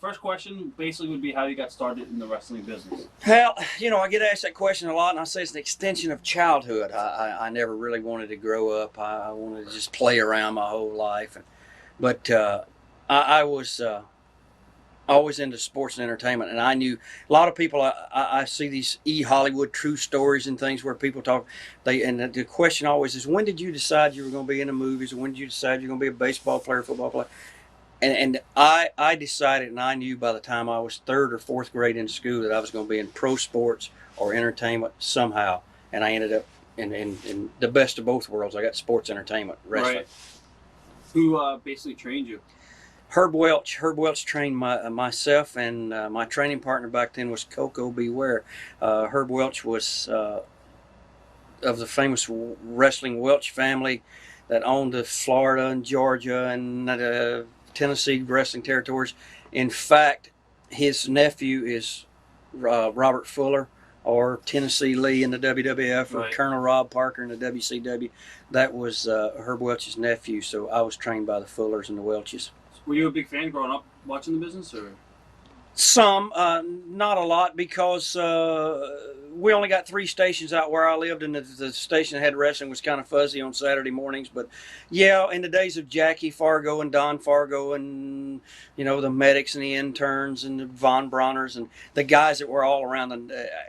first question basically would be how you got started in the wrestling business. Well, I get asked that question a lot, and I say it's an extension of childhood. I never really wanted to grow up. I wanted to just play around my whole life. But I was always into sports and entertainment, and I knew a lot of people. I see these Hollywood true stories and things where people talk. And the question always is, when did you decide you were going to be in the movies, or when did you decide you're going to be a baseball player, football player? And I decided, and I knew by the time I was third or fourth grade in school that I was going to be in pro sports or entertainment somehow. And I ended up in the best of both worlds. I got sports entertainment, wrestling. Right. Who basically trained you? Herb Welch. Herb Welch trained myself, and my training partner back then was Koko B Ware. Herb Welch was of the famous wrestling Welch family that owned the Florida and Georgia and Tennessee wrestling territories. In fact, his nephew is Robert Fuller, or Tennessee Lee in the WWF, or right. Colonel Rob Parker in the WCW. That was Herb Welch's nephew, so I was trained by the Fullers and the Welches. Were you a big fan growing up watching the business, or? Some, not a lot, because we only got 3 stations out where I lived, and the station that had wrestling was kind of fuzzy on Saturday mornings. But yeah, in the days of Jackie Fargo and Don Fargo and, the medics and the interns and the Von Bronners and the guys that were all around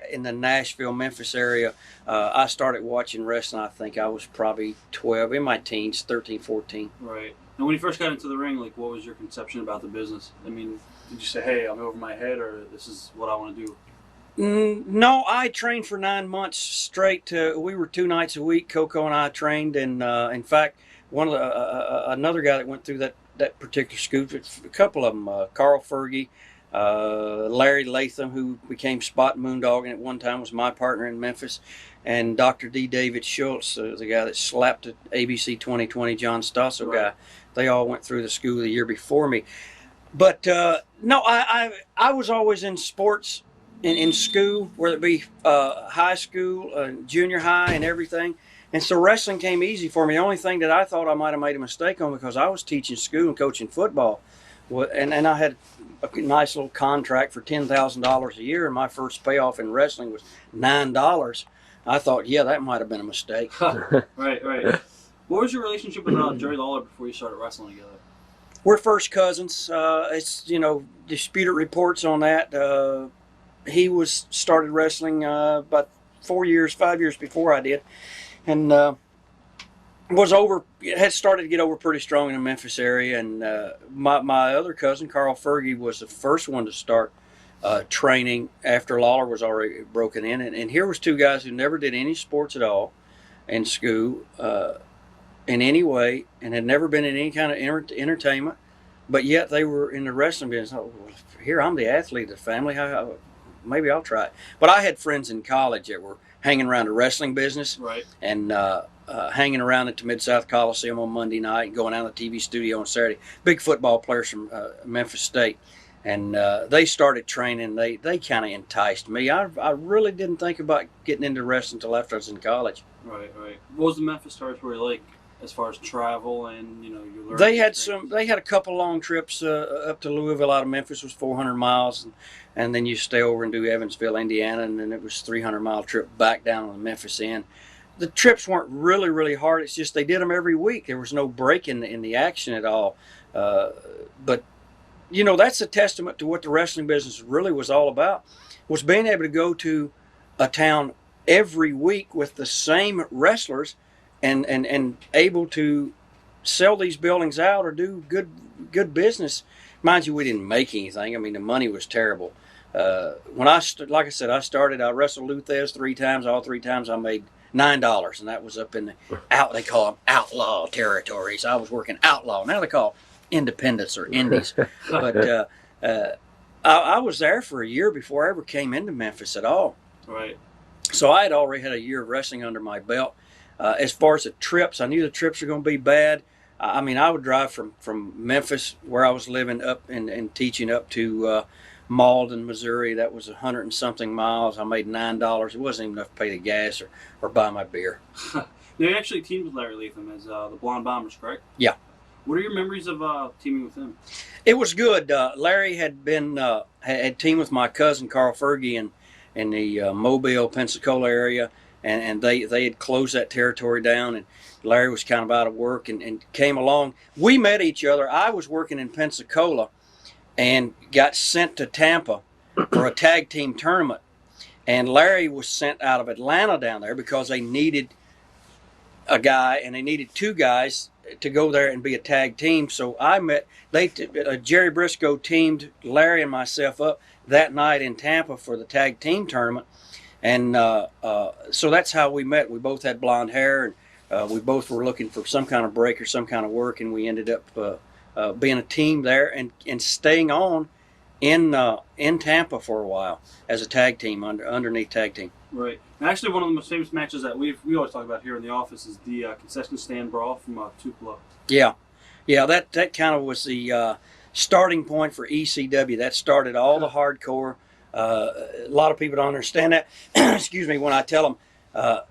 in the Nashville, Memphis area, I started watching wrestling. I think I was probably 12, in my teens, 13, 14. Right. And when you first got into the ring, what was your conception about the business? I mean, did you say, hey, I'm over my head, or this is what I want to do? No, I trained for 9 months straight. We were 2 nights a week. Coco and I trained, and in fact, another guy that went through that particular school, a couple of them, Carl Fergie, Larry Latham, who became Spot Moondog, and at one time was my partner in Memphis, and Dr. D. David Schultz, the guy that slapped the ABC 2020 John Stossel right. guy. They all went through the school the year before me. But no, I was always in sports in school, whether it be high school, junior high, and everything. And so wrestling came easy for me. The only thing that I thought I might have made a mistake on, because I was teaching school and coaching football, and I had a nice little contract for $10,000 a year, and my first payoff in wrestling was $9. I thought, yeah, that might have been a mistake. Right. What was your relationship with Jerry Lawler before you started wrestling together? We're first cousins. It's disputed reports on that. He started wrestling about 5 years before I did, and had started to get over pretty strong in the Memphis area. And my other cousin, Carl Fergie, was the first one to start training after Lawler was already broken in. And here was 2 guys who never did any sports at all in school in any way, and had never been in any kind of entertainment, but yet they were in the wrestling business. Oh, well, here, I'm the athlete of the family. Maybe I'll try it. But I had friends in college that were hanging around the wrestling business, right, and hanging around at the Mid-South Coliseum on Monday night and going out to the TV studio on Saturday. Big football players from Memphis State. And they started training. They kind of enticed me. I really didn't think about getting into wrestling until after I was in college. Right. What was the Memphis territory like as far as travel and your learning? They had a couple long trips up to Louisville out of Memphis. Was 400 miles, and then you stay over and do Evansville, Indiana, and then it was 300-mile trip back down on the Memphis end. The trips weren't really, really hard. It's just they did them every week. There was no break in the action at all. But that's a testament to what the wrestling business really was all about, was being able to go to a town every week with the same wrestlers and able to sell these buildings out or do good business. Mind you, we didn't make anything. I mean, the money was terrible. When like I said, I wrestled Luthez 3 times. All 3 times I made $9, and that was up in they call them outlaw territories. I was working outlaw. Now they call independents or indies. But I was there for a year before I ever came into Memphis at all. Right. So I had already had a year of wrestling under my belt. As far as the trips, I knew the trips were going to be bad. I mean, I would drive from Memphis, where I was living, up and teaching, up to Malden, Missouri. That was 100 and something miles. I made $9. It wasn't even enough to pay the gas or buy my beer. You actually teamed with Larry Latham as the Blonde Bombers, correct? Yeah. What are your memories of teaming with him? It was good. Larry had been had teamed with my cousin Carl Fergie in the Mobile, Pensacola area, and they had closed that territory down, and Larry was kind of out of work and came along. We met each other. I was working in Pensacola and got sent to Tampa for a tag team tournament, and Larry was sent out of Atlanta down there because they needed a guy, and they needed two guys to go there and be a tag team. So I met, Jerry Briscoe teamed Larry and myself up that night in Tampa for the tag team tournament. And so that's how we met. We both had blonde hair, and we both were looking for some kind of break or some kind of work, and we ended up being a team there and staying on in Tampa for a while as a tag team, underneath tag team. Right. And actually, one of the most famous matches that we always talk about here in the office is the concession stand brawl from Tupelo. Yeah, that kind of was the starting point for ECW. That started all the hardcore. A lot of people don't understand that. Excuse me, when I tell them,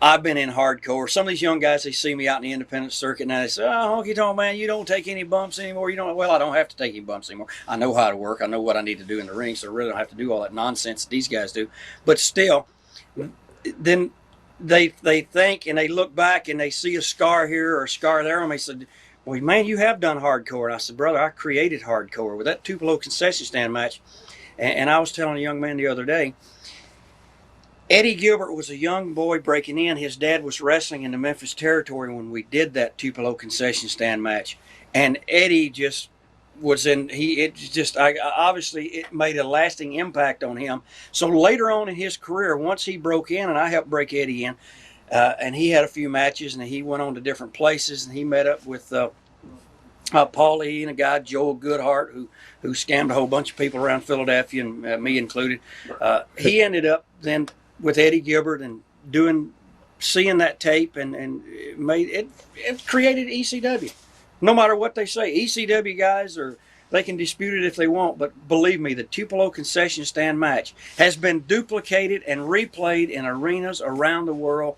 I've been in hardcore. Some of these young guys, they see me out in the independent circuit now. They say, "Oh, Honky Tonk Man, you don't take any bumps anymore." Well, I don't have to take any bumps anymore. I know how to work. I know what I need to do in the ring, so I really don't have to do all that nonsense that these guys do. But still, then they think and they look back and they see a scar here or a scar there, and they said, "Well, man, you have done hardcore." And I said, "Brother, I created hardcore with that Tupelo Concession Stand match." And I was telling a young man the other day, Eddie Gilbert was a young boy breaking in. His dad was wrestling in the Memphis territory when we did that Tupelo Concession Stand match, and Eddie just was obviously it made a lasting impact on him. So later on in his career, once he broke in, and I helped break Eddie in, and he had a few matches, and he went on to different places, and he met up with Paul E. and a guy, Joel Goodhart, who scammed a whole bunch of people around Philadelphia, and me included. He ended up then with Eddie Gilbert and seeing that tape, and it created ECW. No matter what they say, ECW guys they can dispute it if they want, but believe me, the Tupelo Concession Stand match has been duplicated and replayed in arenas around the world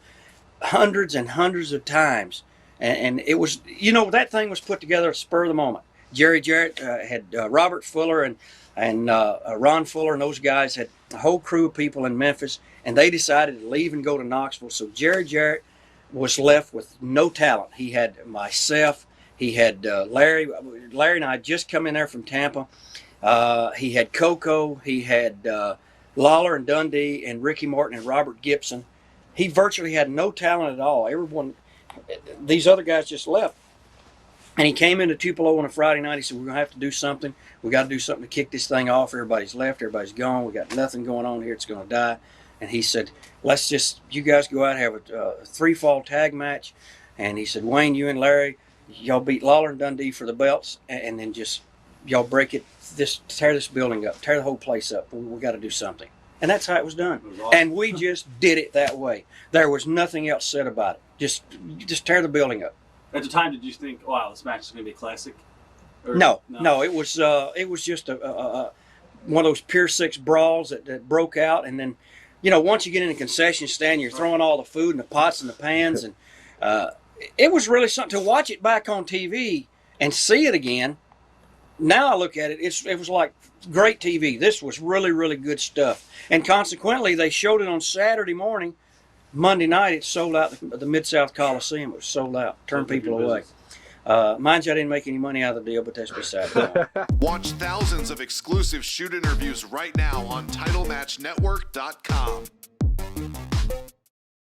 hundreds and hundreds of times. And it was, that thing was put together at the spur of the moment. Jerry Jarrett had Robert Fuller and Ron Fuller, and those guys had a whole crew of people in Memphis, and they decided to leave and go to Knoxville. So Jerry Jarrett was left with no talent. He had myself. He had Larry. Larry and I had just come in there from Tampa. He had Koko. He had Lawler and Dundee and Ricky Morton and Robert Gibson. He virtually had no talent at all. These other guys just left. And he came into Tupelo on a Friday night. He said, "We're going to have to do something. We got to do something to kick this thing off. Everybody's left. Everybody's gone. We got nothing going on here. It's going to die." And he said, you guys go out and have a 3-fall tag match. And he said, "Wayne, you and Larry, y'all beat Lawler and Dundee for the belts. And then just, y'all break it, tear this building up, tear the whole place up. We got to do something." And that's how it was done. It was awesome. And we just did it that way. There was nothing else said about it. Just tear the building up. At the time, did you think, "Wow, this match is going to be a classic"? No. It was just one of those Pier 6 brawls that broke out, and then, once you get in a concession stand, you're throwing all the food in the pots and the pans, and it was really something to watch it back on TV and see it again. Now I look at it, it was like great TV. This was really, really good stuff, and consequently, they showed it on Saturday morning. Monday night, it sold out at the Mid-South Coliseum. It was sold out. Turned people away. Mind you, I didn't make any money out of the deal, but that's beside the point. Watch thousands of exclusive shoot interviews right now on TitleMatchNetwork.com.